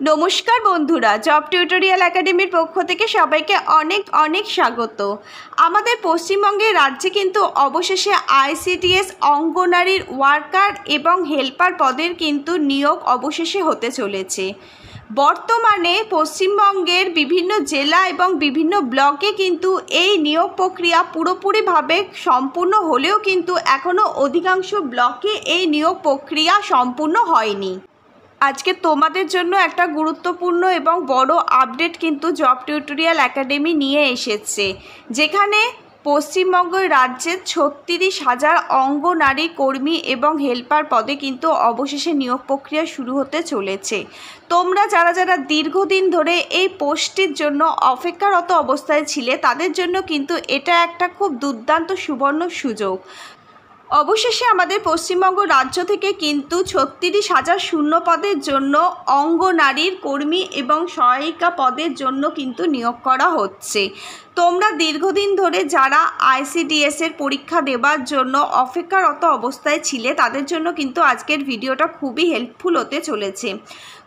নমস্কার বন্ধুরা, job tutorial একাডেমির পক্ষ থেকে সবাইকে অনেক অনেক স্বাগত। আমাদের পশ্চিমবঙ্গের রাজ্যে কিন্তু অবশেষে আইসিডিএস অঙ্গনারীর ওয়ার্কার এবং হেল্পার পদের কিন্তু নিয়োগ অবশেষে হতে চলেছে। বর্তমানে পশ্চিমবঙ্গের বিভিন্ন জেলা এবং বিভিন্ন ব্লকে কিন্তু এই নিয়োগ প্রক্রিয়া পুরোপুরিভাবে সম্পূর্ণ হলেও কিন্তু এখনও অধিকাংশ ব্লকে এই নিয়োগ প্রক্রিয়া সম্পূর্ণ হয়নি। আজকে তোমাদের জন্য একটা গুরুত্বপূর্ণ এবং বড় আপডেট কিন্তু জব টিউটোরিয়াল একাডেমি নিয়ে এসেছে, যেখানে পশ্চিমবঙ্গ রাজ্যের ৩৬,০০০ অঙ্গনারী কর্মী এবং হেল্পার পদে কিন্তু অবশেষে নিয়োগ প্রক্রিয়া শুরু হতে চলেছে। তোমরা যারা যারা দীর্ঘদিন ধরে এই পোস্টটির জন্য অপেক্ষারত অবস্থায় ছিলে, তাদের জন্য কিন্তু এটা একটা খুব দুর্দান্ত সুবর্ণ সুযোগ। অবশেষে আমাদের পশ্চিমবঙ্গ রাজ্য থেকে কিন্তু ৩৬,০০০ শূন্য পদের জন্য অঙ্গনারীর কর্মী এবং সহায়িকা পদের জন্য কিন্তু নিয়োগ করা হচ্ছে। তোমরা দীর্ঘদিন ধরে যারা আইসিডিএসের পরীক্ষা দেওয়ার জন্য অপেক্ষারত অবস্থায় ছিলে, তাদের জন্য কিন্তু আজকের ভিডিওটা খুবই হেল্পফুল হতে চলেছে।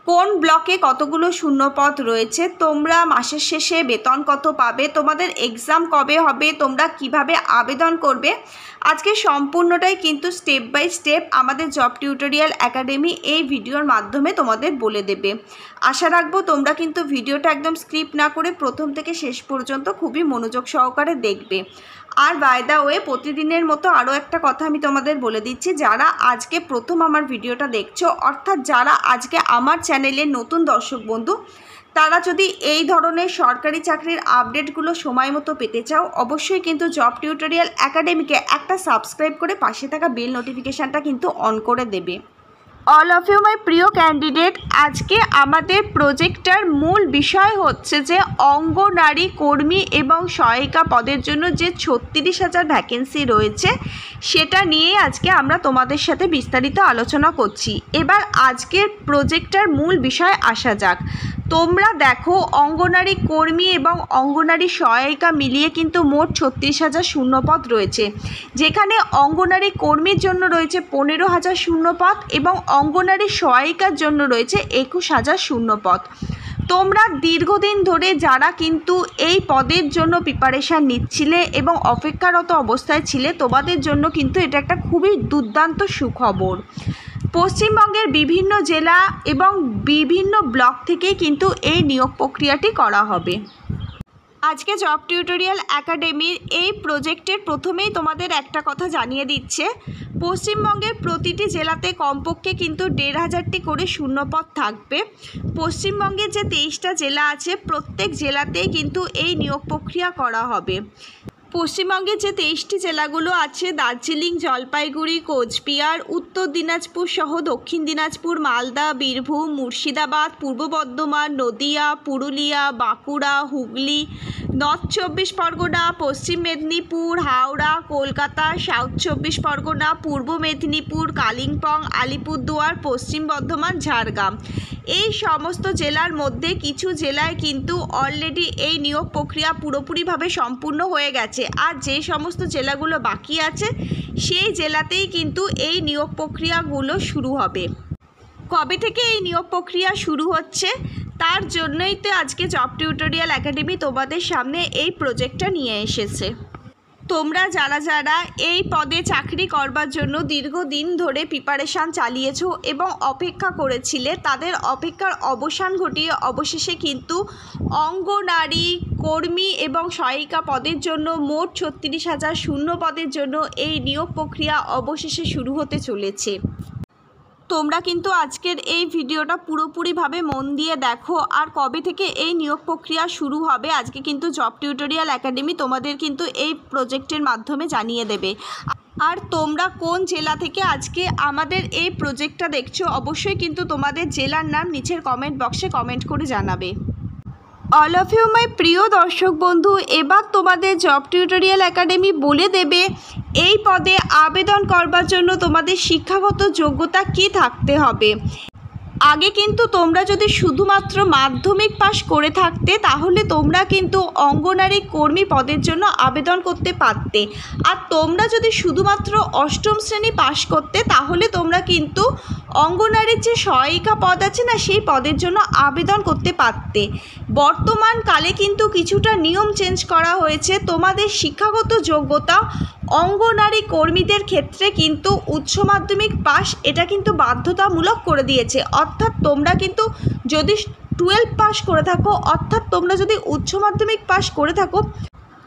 কোন ব্লকে কতগুলো শূন্যপদ রয়েছে, তোমরা মাসের শেষে বেতন কত পাবে, তোমাদের এক্সাম কবে হবে, তোমরা কিভাবে আবেদন করবে, আজকে সম্পূর্ণটাই কিন্তু স্টেপ বাই স্টেপ আমাদের জব টিউটোরিয়াল একাডেমি এই ভিডিওর মাধ্যমে তোমাদের বলে দেবে। আশা রাখবো তোমরা কিন্তু ভিডিওটা একদম স্কিপ না করে প্রথম থেকে শেষ পর্যন্ত খুবই মনোযোগ সহকারে দেখবে। আর বাই দ্য ওয়ে, প্রতিদিনের মতো আরও একটা কথা আমি তোমাদের বলে দিচ্ছি, যারা আজকে প্রথম আমার ভিডিওটা দেখছো, অর্থাৎ যারা আজকে আমার চ্যানেলের নতুন দর্শক বন্ধু, তারা যদি এই ধরনের সরকারি চাকরির আপডেটগুলো সময় মতো পেতে চাও, অবশ্যই কিন্তু জব টিউটোরিয়াল একাডেমিকে একটা সাবস্ক্রাইব করে পাশে থাকা বেল নোটিফিকেশানটা কিন্তু অন করে দেবে। অল অফ ইউ মাই প্রিয় ক্যান্ডিডেট, আজকে আমাদের প্রজেক্টটার মূল বিষয় হচ্ছে যে অঙ্গনারী কর্মী এবং সহায়িকা পদের জন্য যে ৩৬,০০০ ভ্যাকেন্সি রয়েছে, সেটা নিয়ে আজকে আমরা তোমাদের সাথে বিস্তারিত আলোচনা করছি। এবার আজকের প্রজেক্টটার মূল বিষয় আসা যাক। তোমরা দেখো, অঙ্গনারী কর্মী এবং অঙ্গনারী সহায়িকা মিলিয়ে কিন্তু মোট ৩৬,০০০ শূন্যপদ রয়েছে, যেখানে অঙ্গনারী কর্মীর জন্য রয়েছে ১৫,০০০ শূন্যপদ এবং অঙ্গনারী সহায়িকার জন্য রয়েছে ২১,০০০ শূন্যপদ। তোমরা দীর্ঘদিন ধরে যারা কিন্তু এই পদের জন্য প্রিপারেশান নিচ্ছিলে এবং অপেক্ষারত অবস্থায় ছিলে, তোমাদের জন্য কিন্তু এটা একটা খুবই দুর্দান্ত সুখবর। পশ্চিমবঙ্গের বিভিন্ন জেলা এবং বিভিন্ন ব্লক থেকেই কিন্তু এই নিয়োগ প্রক্রিয়াটি করা হবে। আজকে জব টিউটোরিয়াল একাডেমির এই প্রজেক্টের প্রথমেই তোমাদের একটা কথা জানিয়ে দিচ্ছে, পশ্চিমবঙ্গের প্রতিটি জেলাতে কমপক্ষে কিন্তু ১৫০০টি করে শূন্যপদ থাকবে। পশ্চিমবঙ্গের যে ২৩টা জেলা আছে, প্রত্যেক জেলাতেই কিন্তু এই নিয়োগ প্রক্রিয়া করা হবে। পশ্চিমবঙ্গের যে ২৩টি জেলাগুলো আছে, দার্জিলিং, জলপাইগুড়ি, কোচবিহার, উত্তর দিনাজপুর সহ দক্ষিণ দিনাজপুর, মালদা, বীরভূম, মুর্শিদাবাদ, পূর্ব বর্ধমান, নদিয়া, পুরুলিয়া, বাঁকুড়া, হুগলি, নর্থ ২৪ পরগনা, পশ্চিম মেদিনীপুর, হাওড়া, কলকাতা, সাউথ ২৪ পরগনা, পূর্ব মেদিনীপুর, কালিম্পং, আলিপুরদুয়ার, পশ্চিম বর্ধমান, ঝাড়গ্রাম, এই সমস্ত জেলার মধ্যে কিছু জেলায় কিন্তু অলরেডি এই নিয়োগ প্রক্রিয়া পুরোপুরিভাবে সম্পূর্ণ হয়ে গেছে। আর যে সমস্ত জেলাগুলো বাকি আছে, সেই জেলাতেই কিন্তু এই নিয়োগ প্রক্রিয়াগুলো শুরু হবে। কবে থেকে এই নিয়োগ প্রক্রিয়া শুরু হচ্ছে, তার জন্যই তো আজকে জব টিউটোরিয়াল একাডেমি তোমাদের সামনে এই প্রজেক্টটা নিয়ে এসেছে। তোমরা যারা যারা এই পদে চাকরি করবার জন্য দীর্ঘদিন ধরে প্রিপারেশান চালিয়েছো এবং অপেক্ষা করেছিলে, তাদের অপেক্ষার অবসান ঘটিয়ে অবশেষে কিন্তু অঙ্গনারী কর্মী এবং সহায়িকা পদের জন্য মোট ৩৬,০০০ শূন্য পদের জন্য এই নিয়োগ প্রক্রিয়া অবশেষে শুরু হতে চলেছে। তোমরা কিন্তু আজকের এই ভিডিওটা পুরোপুরিভাবে মন দিয়ে দেখো, আর কবে থেকে এই নিয়োগ প্রক্রিয়া শুরু হবে আজকে কিন্তু জব টিউটোরিয়াল একাডেমি তোমাদের কিন্তু এই প্রজেক্টের মাধ্যমে জানিয়ে দেবে। আর তোমরা কোন জেলা থেকে আজকে আমাদের এই প্রজেক্টটা দেখছো, অবশ্যই কিন্তু তোমাদের জেলার নাম নিচের কমেন্ট বক্সে কমেন্ট করে জানাবে। অল অফ ইউ মাই প্রিয় দর্শক বন্ধু, এবার তোমাদের জব টিউটোরিয়াল একাডেমি বলে দেবে এই পদে আবেদন করবার জন্য তোমাদের শিক্ষাগত যোগ্যতা কী থাকতে হবে। আগে কিন্তু তোমরা যদি শুধুমাত্র মাধ্যমিক পাশ করে থাকতে তাহলে তোমরা কিন্তু অঙ্গনারী কর্মী পদের জন্য আবেদন করতে পারতে। আর তোমরা যদি শুধুমাত্র অষ্টম শ্রেণী পাশ করতে তাহলে তোমরা কিন্তু অঙ্গনারীর যে সহায়িকা পদ আছে না, সেই পদের জন্য আবেদন করতে পারতে। বর্তমানকালে কিন্তু কিছুটা নিয়ম চেঞ্জ করা হয়েছে। তোমাদের শিক্ষাগত যোগ্যতা অঙ্গনারী কর্মীদের ক্ষেত্রে কিন্তু উচ্চ মাধ্যমিক পাস এটা কিন্তু বাধ্যতামূলক করে দিয়েছে। অর্থাৎ তোমরা কিন্তু যদি 12 পাস করে থাকো, অর্থাৎ তোমরা যদি উচ্চ মাধ্যমিক পাস করে থাকো,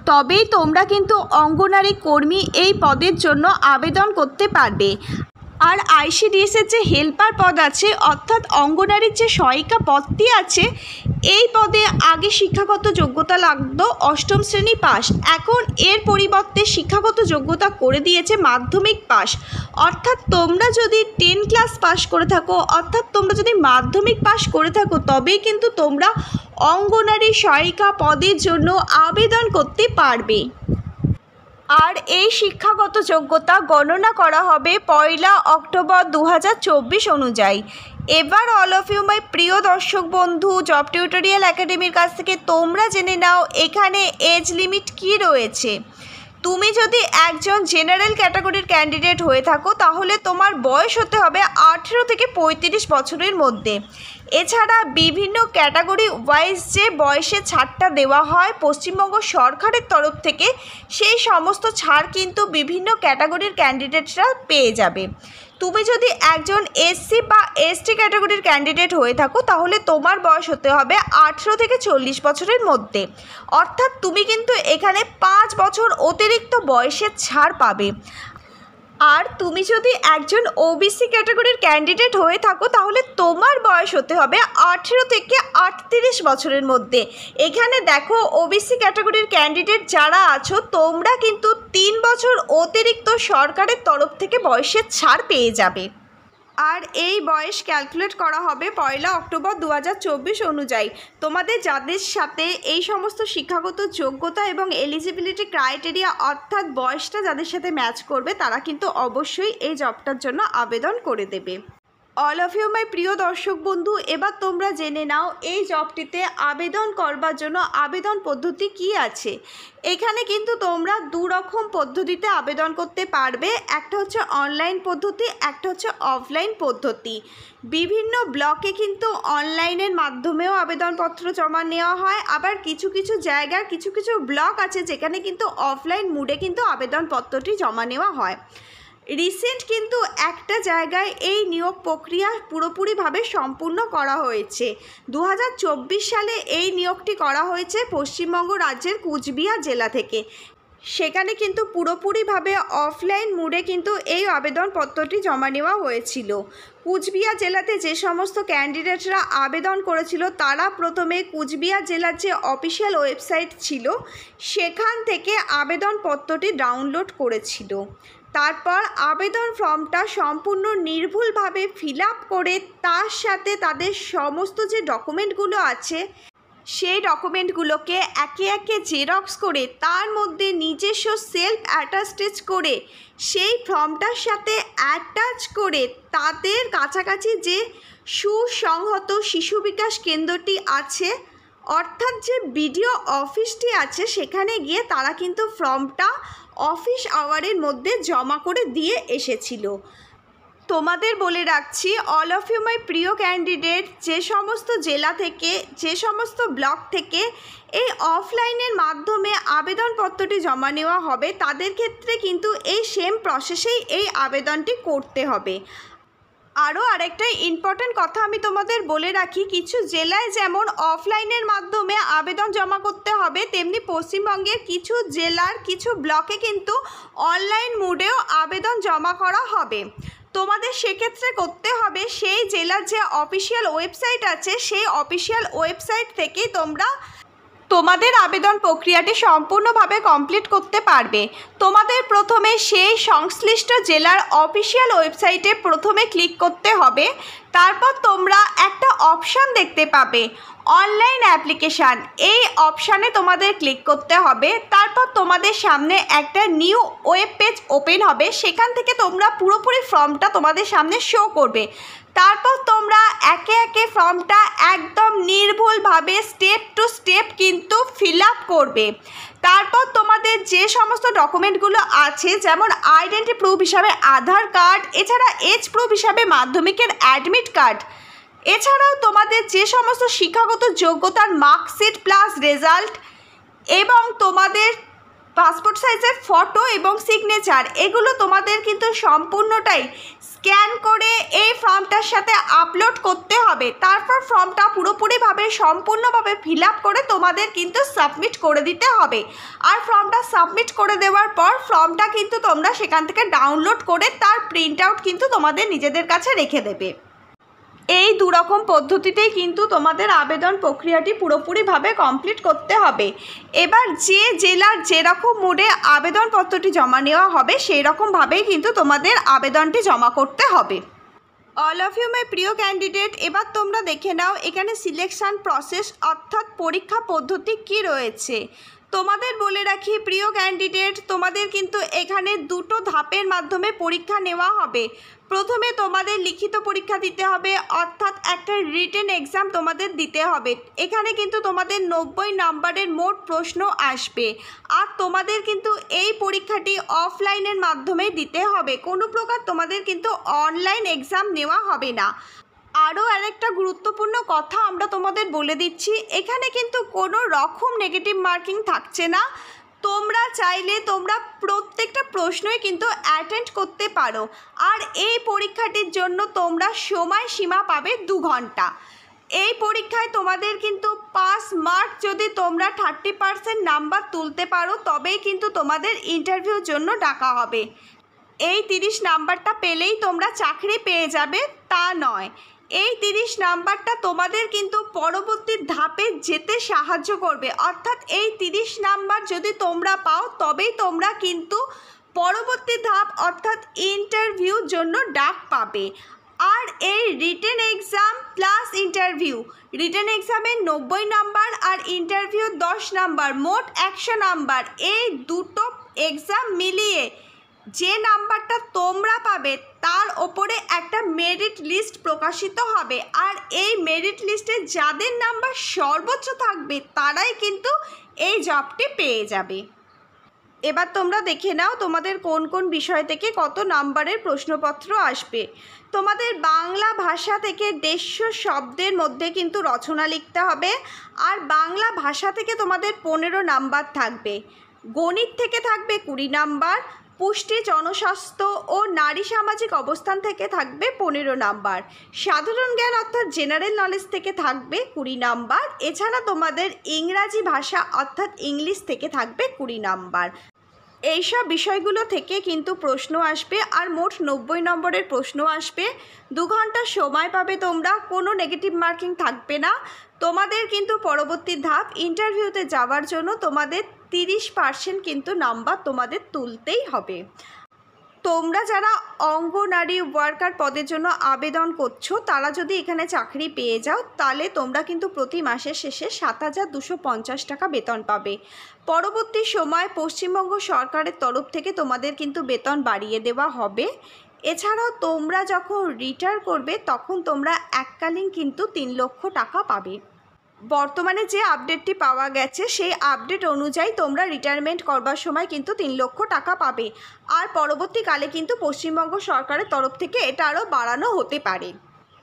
তবেই তোমরা কিন্তু অঙ্গনারী কর্মী এই পদের জন্য আবেদন করতে পারবে। আর আইসিডিএসের যে হেল্পার পদ আছে, অর্থাৎ অঙ্গনারীর যে সহায়িকা পদটি আছে, এই পদে আগে শিক্ষাগত যোগ্যতা লাগতো অষ্টম শ্রেণী পাস। এখন এর পরিবর্তে শিক্ষাগত যোগ্যতা করে দিয়েছে মাধ্যমিক পাস। অর্থাৎ তোমরা যদি 10 ক্লাস পাস করে থাকো, অর্থাৎ তোমরা যদি মাধ্যমিক পাস করে থাকো, তবেই কিন্তু তোমরা অঙ্গনারী সহায়িকা পদের জন্য আবেদন করতে পারবে। আর এই শিক্ষাগত যোগ্যতা গণনা করা হবে 1 অক্টোবর 2024 অনুযায়ী। এবার অল অফ ইউ মাই প্রিয় দর্শক বন্ধু, জব টিউটোরিয়াল একাডেমির কাছ থেকে তোমরা জেনে নাও এখানে এজ লিমিট কি রয়েছে। তুমি যদি একজন জেনারেল ক্যাটাগরির ক্যান্ডিডেট হয়ে থাকো তাহলে তোমার বয়স হতে হবে 18 থেকে 35 বছরের মধ্যে। এছাড়া বিভিন্ন ক্যাটাগরি ওয়াইজ যে বয়সের ছাড়টা দেওয়া হয় পশ্চিমবঙ্গ সরকারের তরফ থেকে, সেই সমস্ত ছাড় কিন্তু বিভিন্ন ক্যাটাগরির ক্যান্ডিডেটরা পেয়ে যাবে। তুমি যদি একজন এসসি বা এসটি ক্যাটাগরির ক্যান্ডিডেট হয়ে থাকো তাহলে তোমার বয়স হতে হবে 18 থেকে 40 বছরের মধ্যে। অর্থাৎ তুমি কিন্তু এখানে 5 বছর অতিরিক্ত বয়সের ছাড় পাবে। আর তুমি যদি একজন ওবিসি ক্যাটাগরির ক্যান্ডিডেট হয়ে থাকো তাহলে তোমার বয়স হতে হবে 18 থেকে 38 বছরের মধ্যে। এখানে দেখো ওবিসি ক্যাটাগরির ক্যান্ডিডেট যারা আছো তোমরা কিন্তু 3 বছর অতিরিক্ত সরকারের তরফ থেকে বয়সের ছাড় পেয়ে যাবে। আর এই বয়স ক্যালকুলেট করা হবে 1 অক্টোবর 2024 অনুযায়ী। তোমাদের যাদের সাথে এই সমস্ত শিক্ষাগত যোগ্যতা এবং এলিজিবিলিটি ক্রাইটেরিয়া অর্থাৎ বয়সটা যাদের সাথে ম্যাচ করবে তারা কিন্তু অবশ্যই এই জবটার জন্য আবেদন করে দেবে। অল অফ ইউ মাই প্রিয় দর্শক বন্ধু, এবার তোমরা জেনে নাও এই জবটিতে আবেদন করবার জন্য আবেদন পদ্ধতি কি আছে। এখানে কিন্তু তোমরা 2 রকম পদ্ধতিতে আবেদন করতে পারবে। একটা হচ্ছে অনলাইন পদ্ধতি, একটা হচ্ছে অফলাইন পদ্ধতি। বিভিন্ন ব্লকে কিন্তু অনলাইনের মাধ্যমেও আবেদনপত্র জমা নেওয়া হয়, আবার কিছু কিছু জায়গার কিছু কিছু ব্লক আছে যেখানে কিন্তু অফলাইন মোডে কিন্তু আবেদনপত্রটি জমা নেওয়া হয়। রিসেন্ট কিন্তু একটা জায়গায় এই নিয়োগ প্রক্রিয়া পুরোপুরিভাবে সম্পূর্ণ করা হয়েছে। 2024 সালে এই নিয়োগটি করা হয়েছে পশ্চিমবঙ্গ রাজ্যের কুচবিহার জেলা থেকে। সেখানে কিন্তু পুরোপুরিভাবে অফলাইন মোডে কিন্তু এই আবেদনপত্রটি জমা নেওয়া হয়েছিল। কুচবিহার জেলাতে যে সমস্ত ক্যান্ডিডেটরা আবেদন করেছিল তারা প্রথমে কুচবিহার জেলার যে অফিসিয়াল ওয়েবসাইট ছিল সেখান থেকে আবেদনপত্রটি ডাউনলোড করেছিল। তারপর আবেদন ফর্মটা সম্পূর্ণ নির্ভুলভাবে ফিল আপ করে তার সাথে তাদের সমস্ত যে ডকুমেন্টগুলো আছে সেই ডকুমেন্টগুলোকে একে একে জেরক্স করে তার মধ্যে নিজস্ব সেলফ অ্যাটাস্টেজ করে সেই ফর্মটার সাথে অ্যাটাচ করে তাদের কাছাকাছি যে সুসংহত শিশু বিকাশ কেন্দ্রটি আছে অর্থাৎ যে বিডিও অফিসটি আছে সেখানে গিয়ে তারা কিন্তু ফর্মটা অফিস আওয়ারের মধ্যে জমা করে দিয়ে এসেছিল। তোমাদের বলে রাখছি অল অফ ইউ মাই প্রিয় ক্যান্ডিডেট, যে সমস্ত জেলা থেকে যে সমস্ত ব্লক থেকে এই অফলাইনের মাধ্যমে আবেদনপত্রটি জমা নেওয়া হবে তাদের ক্ষেত্রে কিন্তু এই সেম প্রসেসেই এই আবেদনটি করতে হবে। আরও আরেকটা ইম্পর্ট্যান্ট কথা আমি তোমাদের বলে রাখি, কিছু জেলায় যেমন অফলাইনের মাধ্যমে আবেদন জমা করতে হবে তেমনি পশ্চিমবঙ্গের কিছু জেলার কিছু ব্লকে কিন্তু অনলাইন মোডেও আবেদন জমা করা হবে। তোমাদের সেক্ষেত্রে করতে হবে সেই জেলার যে অফিসিয়াল ওয়েবসাইট আছে সেই অফিসিয়াল ওয়েবসাইট থেকেই তোমরা তোমাদের আবেদন প্রক্রিয়াটি সম্পূর্ণভাবে কমপ্লিট করতে পারবে। তোমাদের প্রথমে সেই সংশ্লিষ্ট জেলার অফিসিয়াল ওয়েবসাইটে প্রথমে ক্লিক করতে হবে। তারপর তোমরা একটা অপশান দেখতে পাবে অনলাইন অ্যাপ্লিকেশান, এই অপশানে তোমাদের ক্লিক করতে হবে। তারপর তোমাদের সামনে একটা নিউ ওয়েব পেজ ওপেন হবে, সেখান থেকে তোমরা পুরোপুরি ফর্মটা তোমাদের সামনে শো করবে। তারপর তোমরা একে একে ফর্মটা একদম নির্ভুলভাবে স্টেপ টু স্টেপ কিন্তু ফিল আপ করবে। তারপর তোমাদের যে সমস্ত ডকুমেন্টগুলো আছে, যেমন আইডেন্টি প্রুফ হিসাবে আধার কার্ড, এছাড়া এজ প্রুফ হিসাবে মাধ্যমিকের অ্যাডমিট কার্ড, এছাড়াও তোমাদের যে সমস্ত শিক্ষাগত যোগ্যতার মার্কশিট প্লাস রেজাল্ট এবং তোমাদের পাসপোর্ট সাইজের ফটো এবং সিগনেচার, এগুলো তোমাদের কিন্তু সম্পূর্ণটাই স্ক্যান করে এই ফর্মটার সাথে আপলোড করতে হবে। তারপর ফর্মটা পুরোপুরিভাবে সম্পূর্ণভাবে ফিল আপ করে তোমাদের কিন্তু সাবমিট করে দিতে হবে। আর ফর্মটা সাবমিট করে দেওয়ার পর ফর্মটা কিন্তু তোমরা সেখান থেকে ডাউনলোড করে তার প্রিন্ট আউট কিন্তু তোমাদের নিজেদের কাছে রেখে দেবে। এই দুরকম পদ্ধতিতেই কিন্তু তোমাদের আবেদন প্রক্রিয়াটি পুরোপুরিভাবে কমপ্লিট করতে হবে। এবার যে জেলার যেরকম মোডে আবেদনপত্রটি জমা নেওয়া হবে সেই রকমভাবেই কিন্তু তোমাদের আবেদনটি জমা করতে হবে। অল অফ ইউ মাই প্রিয় ক্যান্ডিডেট, এবার তোমরা দেখে নাও এখানে সিলেকশান প্রসেস অর্থাৎ পরীক্ষা পদ্ধতি কি রয়েছে। তোমাদের বলে রাখি প্রিয় ক্যান্ডিডেট, তোমাদের কিন্তু এখানে দুটো ধাপের মাধ্যমে পরীক্ষা নেওয়া হবে। প্রথমে তোমাদের লিখিত পরীক্ষা দিতে হবে, অর্থাৎ একটা রিটেন এক্সাম তোমাদের দিতে হবে। এখানে কিন্তু তোমাদের 90 নম্বরের মোট প্রশ্ন আসবে। আর তোমাদের কিন্তু এই পরীক্ষাটি অফলাইনের মাধ্যমে দিতে হবে, কোনো প্রকার তোমাদের কিন্তু অনলাইন এক্সাম নেওয়া হবে না। আরও আরেকটা গুরুত্বপূর্ণ কথা আমরা তোমাদের বলে দিচ্ছি, এখানে কিন্তু কোনো রকম নেগেটিভ মার্কিং থাকছে না। তোমরা চাইলে তোমরা প্রত্যেকটা প্রশ্নই কিন্তু অ্যাটেন্ড করতে পারো। আর এই পরীক্ষাটির জন্য তোমরা সময়সীমা পাবে 2 ঘন্টা। এই পরীক্ষায় তোমাদের কিন্তু পাস মার্ক যদি তোমরা 30% নাম্বার তুলতে পারো তবেই কিন্তু তোমাদের ইন্টারভিউর জন্য ডাকা হবে। এই 30 নাম্বারটা পেলেই তোমরা চাকরি পেয়ে যাবে তা নয়। এই 30 নাম্বারটা তোমাদের কিন্তু পরবর্তী ধাপে যেতে সাহায্য করবে, অর্থাৎ এই 30 নাম্বার যদি তোমরা পাও তবেই তোমরা কিন্তু পরবর্তী ধাপ অর্থাৎ ইন্টারভিউর জন্য ডাক পাবে। আর এই written exam plus interview, written এক্সামে 90 নাম্বার আর ইন্টারভিউ 10 নাম্বার, মোট 100 নাম্বার, এই দুটো এক্সাম মিলিয়ে যে নাম্বারটা তোমরা পাবে তার ওপরে একটা মেরিট লিস্ট প্রকাশিত হবে। আর এই মেরিট লিস্টে যাদের নাম্বার সর্বোচ্চ থাকবে তারাই কিন্তু এই জবটি পেয়ে যাবে। এবার তোমরা দেখে নাও তোমাদের কোন কোন বিষয় থেকে কত নাম্বারের প্রশ্নপত্র আসবে। তোমাদের বাংলা ভাষা থেকে 150 শব্দের মধ্যে কিন্তু রচনা লিখতে হবে। আর বাংলা ভাষা থেকে তোমাদের 15 নাম্বার থাকবে। গণিত থেকে থাকবে 20 নাম্বার। পুষ্টি, জনস্বাস্থ্য ও নারী সামাজিক অবস্থান থেকে থাকবে 15 নাম্বার। সাধারণ জ্ঞান অর্থাৎ জেনারেল নলেজ থেকে থাকবে 20 নাম্বার। এছাড়া তোমাদের ইংরাজি ভাষা অর্থাৎ ইংলিশ থেকে থাকবে 20 নাম্বার। এইসব বিষয়গুলো থেকে কিন্তু প্রশ্ন আসবে আর মোট 90 নম্বরের প্রশ্ন আসবে। 2 ঘন্টা সময় পাবে তোমরা, কোনো নেগেটিভ মার্কিং থাকবে না। তোমাদের কিন্তু পরবর্তী ধাপ ইন্টারভিউতে যাওয়ার জন্য তোমাদের 30% কিন্তু নাম্বার তোমাদের তুলতেই হবে। তোমরা যারা অঙ্গনারী ওয়ার্কার পদের জন্য আবেদন করছো তারা যদি এখানে চাকরি পেয়ে যাও তাহলে তোমরা কিন্তু প্রতি মাসের শেষে 7250 টাকা বেতন পাবে। পরবর্তী সময় পশ্চিমবঙ্গ সরকারের তরফ থেকে তোমাদের কিন্তু বেতন বাড়িয়ে দেওয়া হবে। এছাড়াও তোমরা যখন রিটায়ার করবে তখন তোমরা এককালীন কিন্তু 3 লক্ষ টাকা পাবে। বর্তমানে যে আপডেটটি পাওয়া গেছে সেই আপডেট অনুযায়ী তোমরা রিটায়ারমেন্ট করবার সময় কিন্তু 3 লক্ষ টাকা পাবে। আর পরবর্তীকালে কিন্তু পশ্চিমবঙ্গ সরকারের তরফ থেকে এটা আরও বাড়ানো হতে পারে।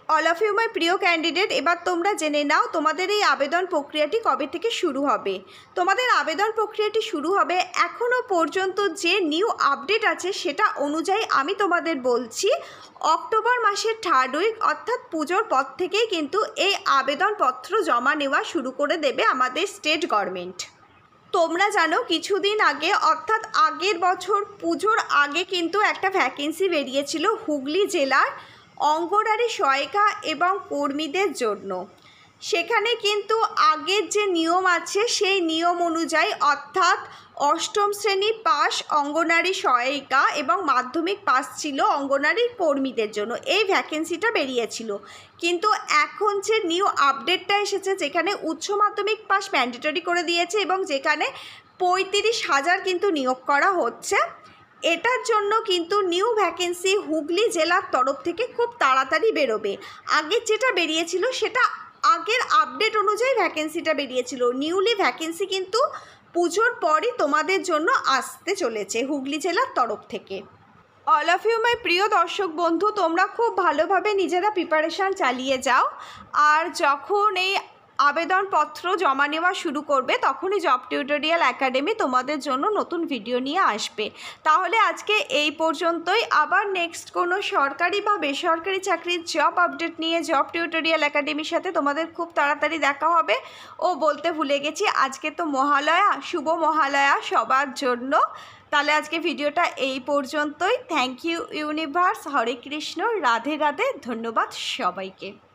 অল অফ ইউ মাই প্রিয় ক্যান্ডিডেট, এবার তোমরা জেনে নাও তোমাদের এই আবেদন প্রক্রিয়াটি কবে থেকে শুরু হবে। তোমাদের আবেদন প্রক্রিয়াটি শুরু হবে এখনও পর্যন্ত যে নিউ আপডেট আছে সেটা অনুযায়ী আমি তোমাদের বলছি অক্টোবর মাসের 3rd উইক অর্থাৎ পুজোর পর থেকেই কিন্তু এই আবেদনপত্র জমা নেওয়া শুরু করে দেবে আমাদের স্টেট গভর্নমেন্ট। তোমরা জানো কিছুদিন আগে অর্থাৎ আগের বছর পুজোর আগে কিন্তু একটা ভ্যাকেন্সি বেরিয়েছিল হুগলি জেলার অঙ্গনারী সহায়িকা এবং কর্মীদের জন্য। সেখানে কিন্তু আগের যে নিয়ম আছে সেই নিয়ম অনুযায়ী অর্থাৎ 8ম শ্রেণী পাস অঙ্গনারী সহায়িকা এবং মাধ্যমিক পাস ছিল অঙ্গনারী কর্মীদের জন্য, এই ভ্যাকেন্সিটা বেরিয়েছিল। কিন্তু এখন যে নিউ আপডেটটা এসেছে যেখানে উচ্চ মাধ্যমিক পাস ম্যান্ডেটরি করে দিয়েছে এবং যেখানে 35,000 কিন্তু নিয়োগ করা হচ্ছে, এটার জন্য কিন্তু নিউ ভ্যাকেন্সি হুগলি জেলার তরফ থেকে খুব তাড়াতাড়ি বেরোবে। আগের যেটা বেরিয়েছিল সেটা আগের আপডেট অনুযায়ী ভ্যাকেন্সিটা বেরিয়েছিল। নিউলি ভ্যাকেন্সি কিন্তু পুজোর পরই তোমাদের জন্য আসতে চলেছে হুগলি জেলার তরফ থেকে। অল অফ ইউ মাই প্রিয় দর্শক বন্ধু, তোমরা খুব ভালোভাবে নিজেরা প্রিপারেশান চালিয়ে যাও। আর যখন এই আবেদনপত্র জমা নেওয়া শুরু করবে তখনই জব টিউটোরিয়াল একাডেমি তোমাদের জন্য নতুন ভিডিও নিয়ে আসবে। তাহলে আজকে এই পর্যন্তই। আবার নেক্সট কোনো সরকারি বা বেসরকারি চাকরির জব আপডেট নিয়ে জব টিউটোরিয়াল একাডেমির সাথে তোমাদের খুব তাড়াতাড়ি দেখা হবে। ও বলতে ভুলে গেছি, আজকে তো মহালয়া, শুভ মহালয়া সবার জন্য। তাহলে আজকে ভিডিওটা এই পর্যন্তই। থ্যাংক ইউ ইউনিভার্স, হরে কৃষ্ণ, রাধে রাধে, ধন্যবাদ সবাইকে।